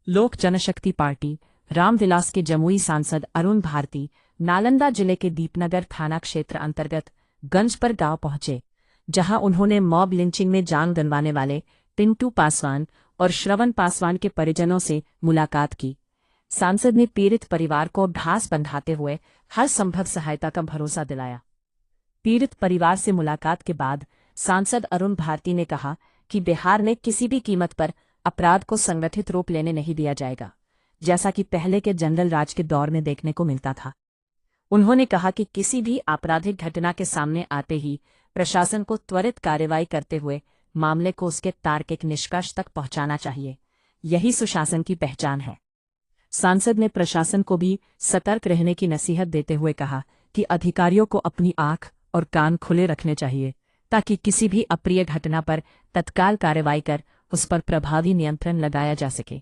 लोक जनशक्ति पार्टी रामविलास के जमुई सांसद अरुण भारती नालंदा जिले के दीपनगर थाना क्षेत्र अंतर्गत गंजपर गांव पहुंचे, जहां उन्होंने मॉब लिंचिंग में जान गंवाने वाले पिंटू पासवान और श्रवण पासवान के परिजनों से मुलाकात की। सांसद ने पीड़ित परिवार को ढास बंधाते हुए हर संभव सहायता का भरोसा दिलाया। पीड़ित परिवार से मुलाकात के बाद सांसद अरुण भारती ने कहा कि बिहार में किसी भी कीमत पर अपराध को संगठित रूप लेने नहीं दिया जाएगा, जैसा कि पहले के जनरल राज के दौर में देखने को मिलता था। उन्होंने कहा कि किसी भी आपराधिक घटना के सामने आते ही प्रशासन को त्वरित कार्रवाई करते हुए मामले को उसके तार्किक निष्कर्ष तक पहुंचाना चाहिए। यही सुशासन की पहचान है। सांसद ने प्रशासन को भी सतर्क रहने की नसीहत देते हुए कहा कि अधिकारियों को अपनी आंख और कान खुले रखने चाहिए, ताकि किसी भी अप्रिय घटना पर तत्काल कार्रवाई कर उस पर प्रभावी नियंत्रण लगाया जा सके।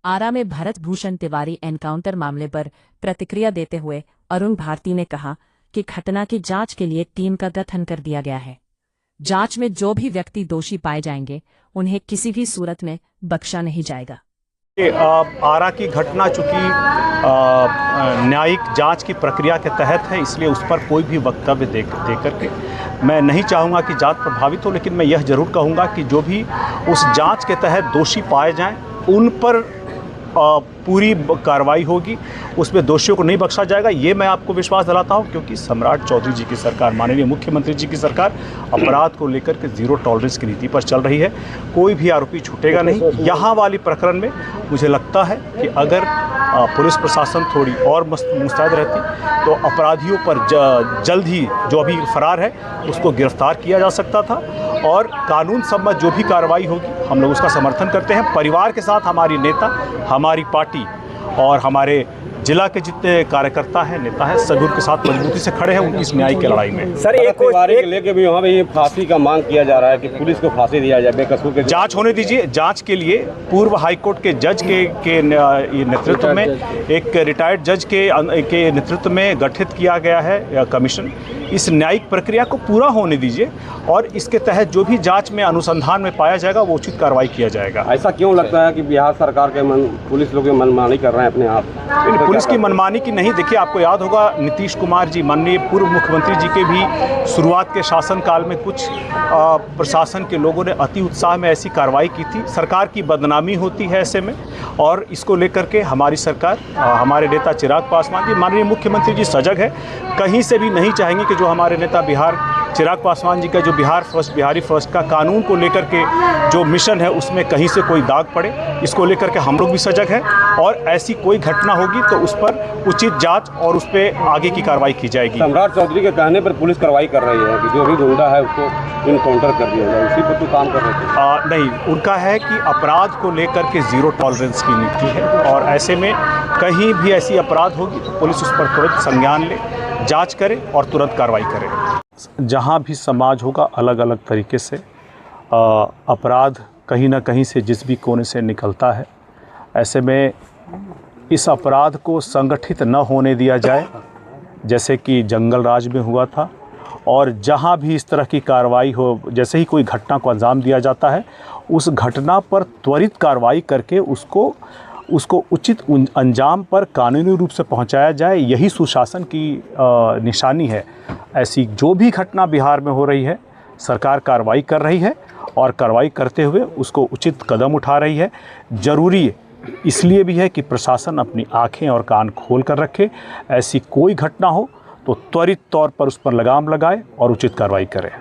आरा में भरत भूषण तिवारी एनकाउंटर मामले पर प्रतिक्रिया देते हुए अरुण भारती ने कहा कि घटना की जांच के लिए टीम का गठन कर दिया गया है। जांच में जो भी व्यक्ति दोषी पाए जाएंगे, उन्हें किसी भी सूरत में बख्शा नहीं जाएगा। आरा की घटना चूंकि न्यायिक जांच की प्रक्रिया के तहत है, इसलिए उस पर कोई भी वक्तव्य दे करके मैं नहीं चाहूँगा कि जांच प्रभावित हो, लेकिन मैं यह जरूर कहूँगा कि जो भी उस जांच के तहत दोषी पाए जाएं, उन पर पूरी कार्रवाई होगी, उसमें दोषियों को नहीं बख्शा जाएगा। ये मैं आपको विश्वास दिलाता हूँ, क्योंकि सम्राट चौधरी जी की सरकार, माननीय मुख्यमंत्री जी की सरकार अपराध को लेकर के जीरो टॉलरेंस की नीति पर चल रही है। कोई भी आरोपी छूटेगा नहीं। यहाँ वाली प्रकरण में मुझे लगता है कि अगर पुलिस प्रशासन थोड़ी और मुस्तैद रहती तो अपराधियों पर जल्द ही, जो अभी फरार है, उसको गिरफ्तार किया जा सकता था और कानून सम्मत जो भी कार्रवाई होगी हम लोग उसका समर्थन करते हैं। परिवार के साथ हमारी नेता, हमारी पार्टी और हमारे जिला के जितने कार्यकर्ता हैं, नेता हैं, सभी उनके साथ मजबूती से खड़े हैं उनकी इस न्याय की लड़ाई में। सर, एक लेके भी वहाँ पे फांसी का मांग किया जा रहा है कि पुलिस को फांसी दिया जाए बेकसूर के। जांच होने दीजिए। जांच के लिए पूर्व हाईकोर्ट के जज के नेतृत्व में, एक रिटायर्ड जज के नेतृत्व में गठित किया गया है कमीशन। इस न्यायिक प्रक्रिया को पूरा होने दीजिए और इसके तहत जो भी जांच में, अनुसंधान में पाया जाएगा वो उचित कार्रवाई किया जाएगा। ऐसा क्यों लगता है कि बिहार सरकार के पुलिस लोग मनमानी कर रहे हैं अपने आप? पुलिस की मनमानी की नहीं। देखिए, आपको याद होगा नीतीश कुमार जी, माननीय पूर्व मुख्यमंत्री जी के भी शुरुआत के शासनकाल में कुछ प्रशासन के लोगों ने अति उत्साह में ऐसी कार्रवाई की थी। सरकार की बदनामी होती है ऐसे में, और इसको लेकर के हमारी सरकार, हमारे नेता चिराग पासवान जी, माननीय मुख्यमंत्री जी सजग है। कहीं से भी नहीं चाहेंगे कि जो हमारे नेता चिराग पासवान जी का जो बिहार फर्स्ट, बिहारी फर्स्ट का कानून को लेकर के जो मिशन है, उसमें कहीं से कोई दाग पड़े। इसको लेकर के हम लोग भी सजग हैं और ऐसी कोई घटना होगी तो उस पर उचित जांच और उस पर आगे की कार्रवाई की जाएगी। सम्राट चौधरी के कहने पर पुलिस कार्रवाई कर रही है कि जो भी गुंडा है उसको इनकाउंटर कर दिया जाए, उसी पर तो काम कर रहे थे। नहीं, उनका है कि अपराध को लेकर के जीरो टॉलरेंस की नीति है और ऐसे में कहीं भी ऐसी अपराध होगी तो पुलिस उस पर तुरंत संज्ञान ले, जाँच करे और तुरंत कार्रवाई करे। जहाँ भी समाज होगा, अलग अलग तरीके से अपराध कहीं ना कहीं से, जिस भी कोने से निकलता है। ऐसे में इस अपराध को संगठित न होने दिया जाए, जैसे कि जंगल राज में हुआ था। और जहाँ भी इस तरह की कार्रवाई हो, जैसे ही कोई घटना को अंजाम दिया जाता है, उस घटना पर त्वरित कार्रवाई करके उसको उचित अंजाम पर कानूनी रूप से पहुंचाया जाए। यही सुशासन की निशानी है। ऐसी जो भी घटना बिहार में हो रही है, सरकार कार्रवाई कर रही है और कार्रवाई करते हुए उसको उचित कदम उठा रही है। ज़रूरी इसलिए भी है कि प्रशासन अपनी आंखें और कान खोल कर रखे। ऐसी कोई घटना हो तो त्वरित तौर पर उस पर लगाम लगाए और उचित कार्रवाई करे।